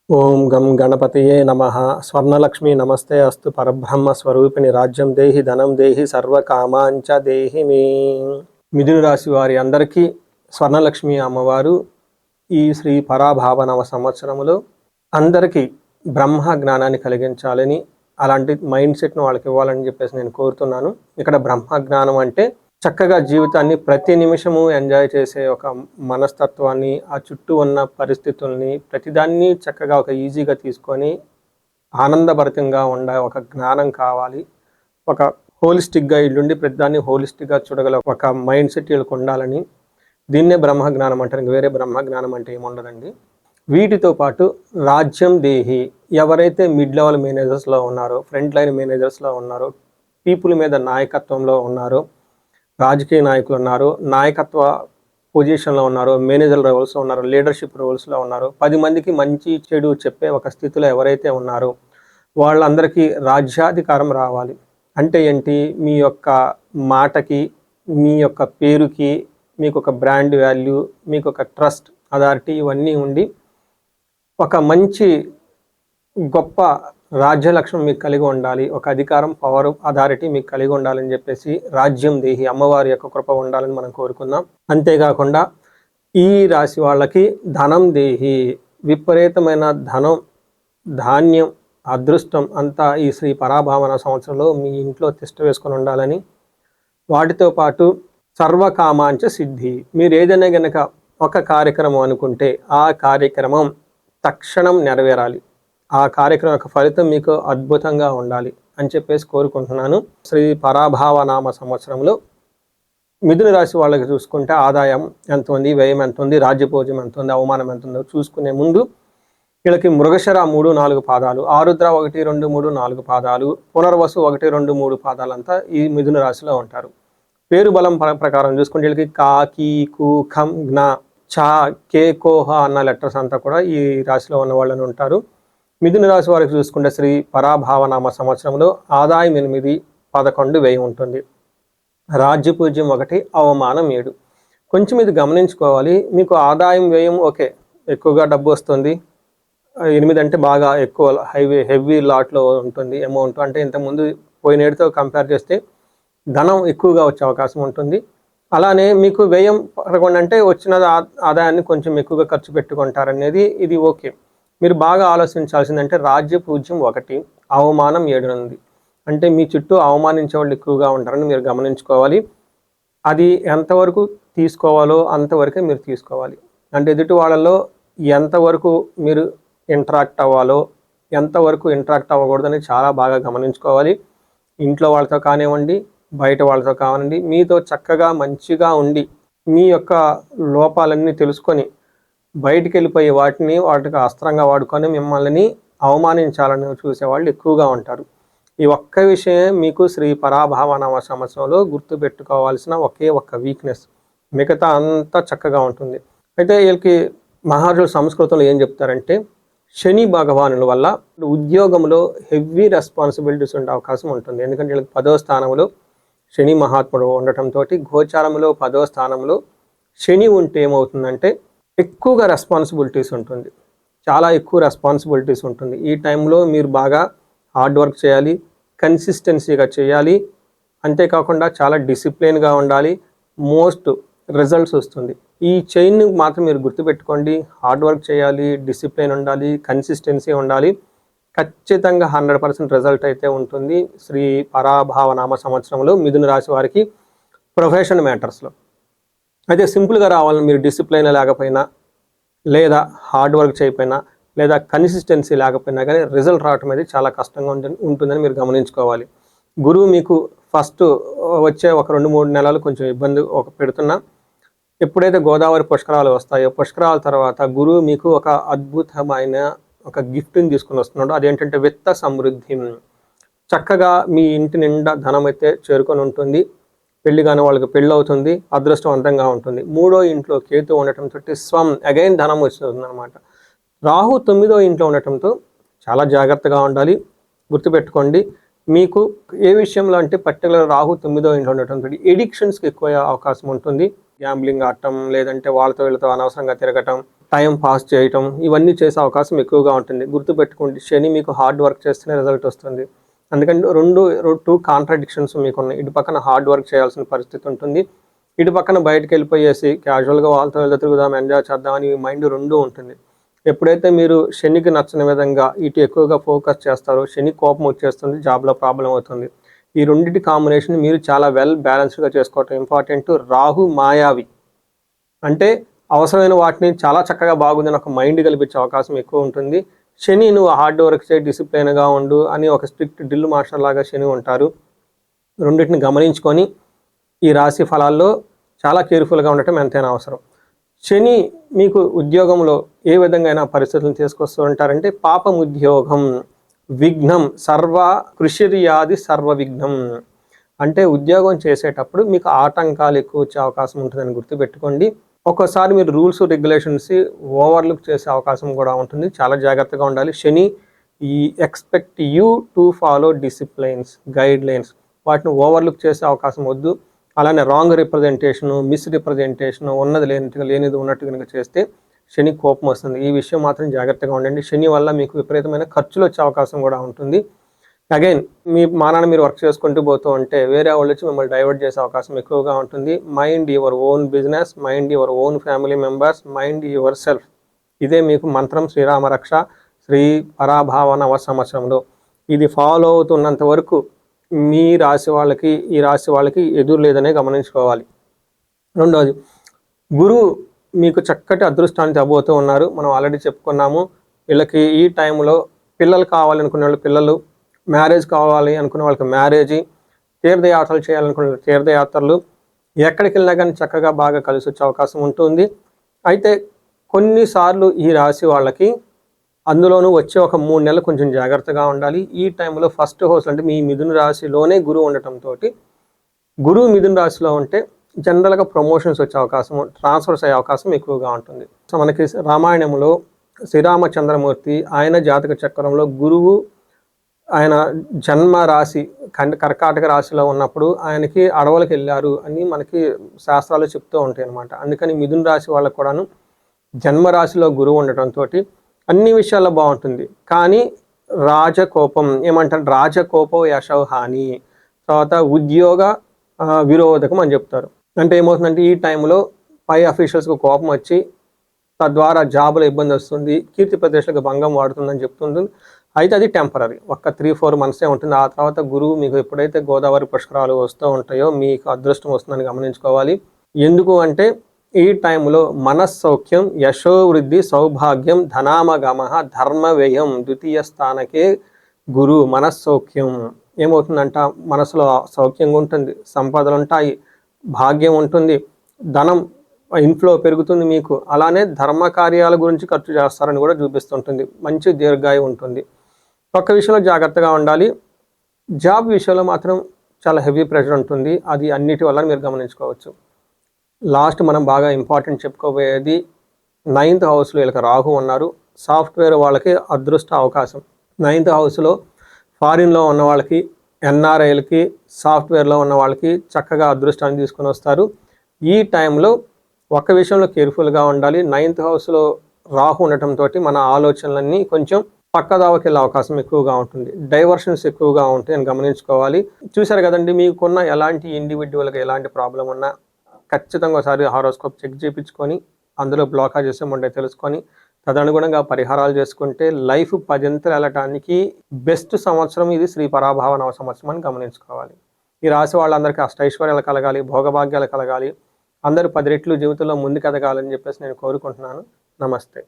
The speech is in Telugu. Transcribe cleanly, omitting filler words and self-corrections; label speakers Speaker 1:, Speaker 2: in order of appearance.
Speaker 1: ఓం గం గణపతయే నమః. స్వర్ణలక్ష్మి నమస్తే అస్తు. పరబ్రహ్మ స్వరూపిణి రాజ్యం దేహి ధనం దేహి సర్వకామాంచ దేహి మే. మిథున రాశి వారి అందరికీ స్వర్ణలక్ష్మి అమ్మవారు ఈ శ్రీ పరాభావ సంవత్సరములో అందరికీ బ్రహ్మ జ్ఞానాన్ని కలిగించాలని, అలాంటి మైండ్ సెట్ను వాళ్ళకి ఇవ్వాలని చెప్పేసి నేను కోరుతున్నాను. ఇక్కడ బ్రహ్మ జ్ఞానం అంటే చక్కగా జీవితాన్ని ప్రతి నిమిషము ఎంజాయ్ చేసే ఒక మనస్తత్వాన్ని, ఆ చుట్టూ ఉన్న పరిస్థితుల్ని ప్రతిదాన్ని చక్కగా ఒక ఈజీగా తీసుకొని ఆనందభరితంగా ఉండే ఒక జ్ఞానం కావాలి. ఒక హోలిస్టిక్గా ఇల్లుండి ప్రతిదాన్ని హోలిస్టిక్గా చూడగల ఒక మైండ్ సెట్ వీళ్ళకి ఉండాలని, దీన్నే బ్రహ్మ జ్ఞానం అంటారు. వేరే బ్రహ్మ జ్ఞానం అంటే ఏముండదండి. వీటితో పాటు రాజ్యం దేహి, ఎవరైతే మిడ్ లెవెల్ మేనేజర్స్లో ఉన్నారో, ఫ్రంట్ లైన్ మేనేజర్స్లో ఉన్నారో, పీపుల్ మీద నాయకత్వంలో ఉన్నారో, రాజకీయ నాయకులు ఉన్నారు, నాయకత్వ పొజిషన్లో ఉన్నారు, మేనేజర్ రోల్స్లో ఉన్నారు, లీడర్షిప్ రోల్స్లో ఉన్నారు, 10 మందికి మంచి చెడు చెప్పే ఒక స్థితిలో ఎవరైతే ఉన్నారో వాళ్ళందరికీ రాజ్యాధికారం రావాలి. అంటే ఏంటి? మీ యొక్క మాటకి, మీ యొక్క పేరుకి, మీకు ఒక బ్రాండ్ వాల్యూ, మీకు ఒక ట్రస్ట్, అథారిటీ ఇవన్నీ ఉండి ఒక మంచి గొప్ప రాజ్య లక్ష్యం మీకు కలిగి ఉండాలి. ఒక అధికారం, పవర్, అథారిటీ మీకు కలిగి ఉండాలని చెప్పేసి రాజ్యం దేహి అమ్మవారి యొక్క కృప ఉండాలని మనం కోరుకుందాం. అంతేకాకుండా ఈ రాశి వాళ్ళకి ధనం దేహి, విపరీతమైన ధనం, ధాన్యం, అదృష్టం అంతా ఈ శ్రీ పరాభావన సంవత్సరంలో మీ ఇంట్లో తిష్ట వేసుకొని ఉండాలని, వాటితో పాటు సర్వకామాంచ సిద్ధి, మీరు ఏదైనా గనక ఒక కార్యక్రమం అనుకుంటే ఆ కార్యక్రమం తక్షణం నెరవేరాలి. ఆ కార్యక్రమం యొక్క ఫలితం మీకు అద్భుతంగా ఉండాలి అని చెప్పేసి కోరుకుంటున్నాను. శ్రీ పరాభావ నామ సంవత్సరంలో మిథున రాశి వాళ్ళకి చూసుకుంటే ఆదాయం ఎంత ఉంది, వ్యయం ఎంత ఉంది, రాజ్యపూజ్యం ఎంత ఉంది, అవమానం ఎంత ఉందో చూసుకునే ముందు వీళ్ళకి మృగశర 3-4 పాదాలు, ఆరుద్ర 1-2-3-4 పాదాలు, పునర్వసు 1-2-3 పాదాలంతా ఈ మిథున రాశిలో ఉంటారు. పేరు బలం ప్రకారం చూసుకుంటే వీళ్ళకి కా, కీ, కు, ఖం, జ్ఞ, చ, కే, కోహ అన్న లెటర్స్ అంతా కూడా ఈ రాశిలో ఉన్న వాళ్ళని ఉంటారు. మిథున రాశి వారికి చూసుకుంటే శ్రీ పరాభావనామ సంవత్సరంలో ఆదాయం 8, 11 వ్యయం ఉంటుంది. రాజ్యపూజ్యం 1, అవమానం 7. కొంచెం ఇది గమనించుకోవాలి. మీకు ఆదాయం వ్యయం ఓకే, ఎక్కువగా డబ్బు వస్తుంది. 8 అంటే బాగా ఎక్కువ హెవీ లాట్లో ఉంటుంది అమౌంట్. అంటే ఇంతకుముందు పోయిన ఏడుతో కంపేర్ చేస్తే ధనం ఎక్కువగా వచ్చే అవకాశం ఉంటుంది. అలానే మీకు వ్యయం 11 అంటే వచ్చిన ఆదాయాన్ని కొంచెం ఎక్కువగా ఖర్చు పెట్టుకుంటారనేది ఇది ఓకే. మీరు బాగా ఆలోచించాల్సిందంటే రాజ్యపూజ్యం 1, అవమానం 7 ఉంది. అంటే మీ చుట్టూ అవమానించే వాళ్ళు ఎక్కువగా ఉంటారని మీరు గమనించుకోవాలి. అది ఎంతవరకు తీసుకోవాలో అంతవరకే మీరు తీసుకోవాలి. అంటే ఎదుటి వాళ్ళలో ఎంతవరకు మీరు ఇంటరాక్ట్ అవ్వాలో, ఎంతవరకు ఇంటరాక్ట్ అవ్వకూడదని చాలా బాగా గమనించుకోవాలి. ఇంట్లో వాళ్ళతో కానివ్వండి, బయట వాళ్ళతో కానివ్వండి, మీతో చక్కగా మంచిగా ఉండి మీ యొక్క లోపాలన్నీ తెలుసుకొని బయటికి వెళ్ళిపోయి వాటికి అస్త్రంగా వాడుకొని మిమ్మల్ని అవమానించాలని చూసేవాళ్ళు ఎక్కువగా ఉంటారు. ఈ ఒక్క విషయమే మీకు శ్రీ పరాభావనామ సంవత్సరంలో గుర్తుపెట్టుకోవాల్సిన ఒకే ఒక్క వీక్నెస్. మిగతా అంతా చక్కగా ఉంటుంది. అయితే వీళ్ళకి మహారాజుల సంస్కృతంలో ఏం చెప్తారంటే, శని భగవానుల వల్ల ఉద్యోగంలో హెవీ రెస్పాన్సిబిలిటీస్ ఉండే అవకాశం ఉంటుంది. ఎందుకంటే వీళ్ళకి 10వ స్థానంలో శని మహాత్ముడు ఉండటంతో, గోచారంలో 10వ స్థానంలో శని ఉంటే ఏమవుతుందంటే ఎక్కువగా రెస్పాన్సిబిలిటీస్ ఉంటుంది. చాలా ఎక్కువ రెస్పాన్సిబిలిటీస్ ఉంటుంది. ఈ టైంలో మీరు బాగా హార్డ్ వర్క్ చేయాలి, కన్సిస్టెన్సీగా చేయాలి. అంతేకాకుండా చాలా డిసిప్లిన్గా ఉండాలి. మోస్ట్ రిజల్ట్స్ వస్తుంది. ఈ చైన్ మాత్రం మీరు గుర్తుపెట్టుకోండి. హార్డ్ వర్క్ చేయాలి, డిసిప్లిన్ ఉండాలి, కన్సిస్టెన్సీ ఉండాలి. ఖచ్చితంగా 100% రిజల్ట్ అయితే ఉంటుంది శ్రీ పరాభావనామ సంవత్సరంలో మిథున రాశి వారికి ప్రొఫెషన్ మ్యాటర్స్లో. అయితే సింపుల్గా రావాలని మీరు డిసిప్లైన్ లేకపోయినా, లేదా హార్డ్ వర్క్ చేయకపోయినా, లేదా కన్సిస్టెన్సీ లేకపోయినా కానీ రిజల్ట్ రావటం అనేది చాలా కష్టంగా ఉంటుందని మీరు గమనించుకోవాలి. గురువు మీకు ఫస్ట్ వచ్చే ఒక 2-3 నెలలు కొంచెం ఇబ్బంది పెడుతున్నా, ఎప్పుడైతే గోదావరి పుష్కరాలు వస్తాయో, పుష్కరాల తర్వాత గురువు మీకు ఒక అద్భుతమైన ఒక గిఫ్ట్ని తీసుకుని వస్తున్నాడు. అదేంటంటే విత్త సమృద్ధి. చక్కగా మీ ఇంటి నిండా ధనం అయితే చేరుకొని ఉంటుంది. పెళ్లి కాని వాళ్ళకి పెళ్ళి అవుతుంది, అదృష్టవంతంగా ఉంటుంది. 3వ ఇంట్లో కేతు ఉండటంతో స్వం అగైన్ ధనం వస్తుంది అనమాట. రాహు 9వ ఇంట్లో ఉండటంతో చాలా జాగ్రత్తగా ఉండాలి. గుర్తుపెట్టుకోండి, మీకు ఏ విషయంలో అంటే పర్టికులర్ రాహు 9వ ఇంట్లో ఉండటంతో ఎడిక్షన్స్కి ఎక్కువ అవకాశం ఉంటుంది. గ్యాంబ్లింగ్ ఆడటం, లేదంటే వాళ్ళతో వీళ్ళతో అనవసరంగా తిరగటం, టైం పాస్ చేయటం ఇవన్నీ చేసే అవకాశం ఎక్కువగా ఉంటుంది. గుర్తుపెట్టుకోండి, శని మీకు హార్డ్ వర్క్ చేస్తేనే రిజల్ట్ వస్తుంది. అందుకని టూ కాంట్రాడిక్షన్స్ మీకున్నాయి. ఇటు పక్కన హార్డ్ వర్క్ చేయాల్సిన పరిస్థితి ఉంటుంది, ఇటు పక్కన బయటకు వెళ్ళిపోయేసి క్యాజువల్గా వాళ్ళతో వెళ్తే తిరుగుదాం, ఎంజాయ్ చేద్దాం అని మైండ్ రెండూ ఉంటుంది. ఎప్పుడైతే మీరు శనికి నచ్చని విధంగా ఇటు ఎక్కువగా ఫోకస్ చేస్తారో శని కోపం వచ్చేస్తుంది, జాబ్లో ప్రాబ్లం అవుతుంది. ఈ రెండింటి కాంబినేషన్ మీరు చాలా వెల్ బ్యాలెన్స్డ్గా చేసుకోవటం ఇంపార్టెంట్. రాహు మాయావి అంటే అవసరమైన వాటిని చాలా చక్కగా బాగుందని ఒక మైండ్ కల్పించే అవకాశం ఎక్కువ ఉంటుంది. శని నువ్వు హార్డ్ వర్క్ చేయి, డిసిప్లైన్గా ఉండు అని ఒక స్ట్రిక్ట్ డ్రిల్ మాస్టర్ లాగా శని ఉంటారు. రెండింటిని గమనించుకొని ఈ రాశి ఫలాల్లో చాలా కేర్ఫుల్గా ఉండటం ఎంతైనా అవసరం. శని మీకు ఉద్యోగంలో ఏ విధంగా పరిస్థితులను తీసుకొస్తూ ఉంటారంటే పాపం ఉద్యోగం విఘ్నం సర్వ కృషిర్యాది సర్వ విఘ్నం అంటే ఉద్యోగం చేసేటప్పుడు మీకు ఆటంకాలు ఎక్కువ వచ్చే అవకాశం ఉంటుందని గుర్తుపెట్టుకోండి. ఒక్కోసారి మీరు రూల్స్ రెగ్యులేషన్స్ ఓవర్లుక్ చేసే అవకాశం కూడా ఉంటుంది, చాలా జాగ్రత్తగా ఉండాలి. శని ఈ expect you to follow disciplines guide lines, వాటిని ఓవర్లుక్ చేసే అవకాశం వద్దు. అలానే రాంగ్ రిప్రజెంటేషను, మిస్ రిప్రజెంటేషను, ఉన్నది లేనిది ఉన్నట్టు కనుక చేస్తే శని కోపం వస్తుంది. ఈ విషయం మాత్రం జాగ్రత్తగా ఉండండి. శని వల్ల మీకు విపరీతమైన ఖర్చులు వచ్చే అవకాశం కూడా ఉంటుంది. అగైన్ మీ మానాన్ని మీరు వర్క్ చేసుకుంటూ పోతూ ఉంటే వేరే వాళ్ళు వచ్చి మిమ్మల్ని డైవర్ట్ చేసే అవకాశం ఎక్కువగా ఉంటుంది. Mind your own business, mind your own family members, mind your self. ఇదే మీకు మంత్రం శ్రీరామరక్ష శ్రీ పరాభావ నవ సంవత్సరంలో. ఇది ఫాలో అవుతున్నంత వరకు మీ రాశి వాళ్ళకి ఈ రాశి వాళ్ళకి ఎదురు లేదనే గమనించుకోవాలి. రెండవది, గురువు మీకు చక్కటి అదృష్టాన్ని తేబోతూ ఉన్నారు. మనం ఆల్రెడీ చెప్పుకున్నాము. వీళ్ళకి ఈ టైంలో పిల్లలు కావాలనుకునే వాళ్ళు పిల్లలు, మ్యారేజ్ కావాలి అనుకునే వాళ్ళకి మ్యారేజీ, తీర్థయాత్రలు చేయాలనుకునే తీర్థయాత్రలు, ఎక్కడికి వెళ్ళినా కానీ చక్కగా బాగా కలిసి వచ్చే అవకాశం ఉంటుంది. అయితే కొన్నిసార్లు ఈ రాశి వాళ్ళకి అందులోనూ వచ్చే ఒక 3 నెలలు కొంచెం జాగ్రత్తగా ఉండాలి. ఈ టైంలో ఫస్ట్ హౌస్ అంటే మీ మిథున రాశిలోనే గురువు ఉండటంతో గురువు మిథున రాశిలో ఉంటే జనరల్గా ప్రమోషన్స్ వచ్చే అవకాశం, ట్రాన్స్ఫర్స్ అయ్యే అవకాశం ఎక్కువగా ఉంటుంది. సో మనకి రామాయణంలో శ్రీరామచంద్రమూర్తి ఆయన జాతక చక్రంలో గురువు ఆయన జన్మ రాశి కర్కాటక రాశిలో ఉన్నప్పుడు ఆయనకి అడవులకు వెళ్ళారు అని మనకి శాస్త్రాలు చెప్తూ ఉంటాయి అన్నమాట. అందుకని మిథున రాశి వాళ్ళకు కూడాను జన్మరాశిలో గురువు ఉండటంతో అన్ని విషయాల్లో బాగుంటుంది. కానీ రాజకోపం ఏమంటారు, రాజకోపో యశో హాని, తర్వాత ఉద్యోగ విరోధకం అని చెప్తారు. అంటే ఏమవుతుందంటే ఈ టైంలో పై అఫీషియల్స్కి కోపం వచ్చి తద్వారా జాబులో ఇబ్బంది వస్తుంది, కీర్తి ప్రదేశాలకు భంగం వాడుతుందని చెప్తుంటుంది. అయితే అది టెంపరీ, ఒక్క 3-4 మంత్సే ఉంటుంది. ఆ తర్వాత గురువు మీకు ఎప్పుడైతే గోదావరి పుష్కరాలు వస్తూ ఉంటాయో మీకు అదృష్టం వస్తుందని గమనించుకోవాలి. ఎందుకు అంటే ఈ టైంలో మనస్సౌఖ్యం, యశోవృద్ధి, సౌభాగ్యం, ధనామగమ, ధర్మ వ్యయం, ద్వితీయ స్థానకే గురు. మనస్సౌఖ్యం ఏమవుతుందంట, మనసులో సౌఖ్యంగా ఉంటుంది, సంపదలు ఉంటాయి, భాగ్యం ఉంటుంది, ధనం ఇన్ఫ్లో పెరుగుతుంది మీకు. అలానే ధర్మ కార్యాల గురించి ఖర్చు చేస్తారని కూడా చూపిస్తుంటుంది. మంచి దీర్ఘాయు ఉంటుంది. ఒక్క విషయంలో జాగ్రత్తగా ఉండాలి, జాబ్ విషయంలో మాత్రం చాలా హెవీ ప్రెషర్ ఉంటుంది. అది అన్నిటి వల్ల మీరు గమనించుకోవచ్చు. లాస్ట్ మనం బాగా ఇంపార్టెంట్ చెప్పుకోబోయేది 9th హౌస్లో వీళ్ళకి రాహు ఉన్నారు. సాఫ్ట్వేర్ వాళ్ళకి అదృష్ట అవకాశం. 9th హౌస్లో ఫారిన్లో ఉన్న వాళ్ళకి, ఎన్ఆర్ఐలకి, సాఫ్ట్వేర్లో ఉన్న వాళ్ళకి చక్కగా అదృష్టాన్ని తీసుకొని వస్తారు. ఈ టైంలో ఒక్క విషయంలో కేర్ఫుల్గా ఉండాలి. 9th హౌస్లో రాహు ఉండటంతో మన ఆలోచనలన్నీ కొంచెం పక్కదావకి వెళ్ళే అవకాశం ఎక్కువగా ఉంటుంది, డైవర్షన్స్ ఎక్కువగా ఉంటాయి అని గమనించుకోవాలి. చూశారు కదండి, మీకున్న ఎలాంటి ఇండివిజువల్గా ఎలాంటి ప్రాబ్లం ఉన్నా ఖచ్చితంగా ఒకసారి హారోస్కోప్ చెక్ చేయించుకొని అందులో బ్లాకేజెస్ ఏముంటాయో తెలుసుకొని తదనుగుణంగా పరిహారాలు చేసుకుంటే లైఫ్ 10 వెళ్ళటానికి బెస్ట్ సంవత్సరం ఇది శ్రీ పరాభావ నవ సంవత్సరం అని గమనించుకోవాలి. ఈ రాశి వాళ్ళందరికీ అష్టైశ్వర్యాలు కలగాలి, భోగభాగ్యాలు కలగాలి, అందరూ 10 రెట్లు జీవితంలో ముందుకు ఎదగాలని చెప్పేసి నేను కోరుకుంటున్నాను. నమస్తే.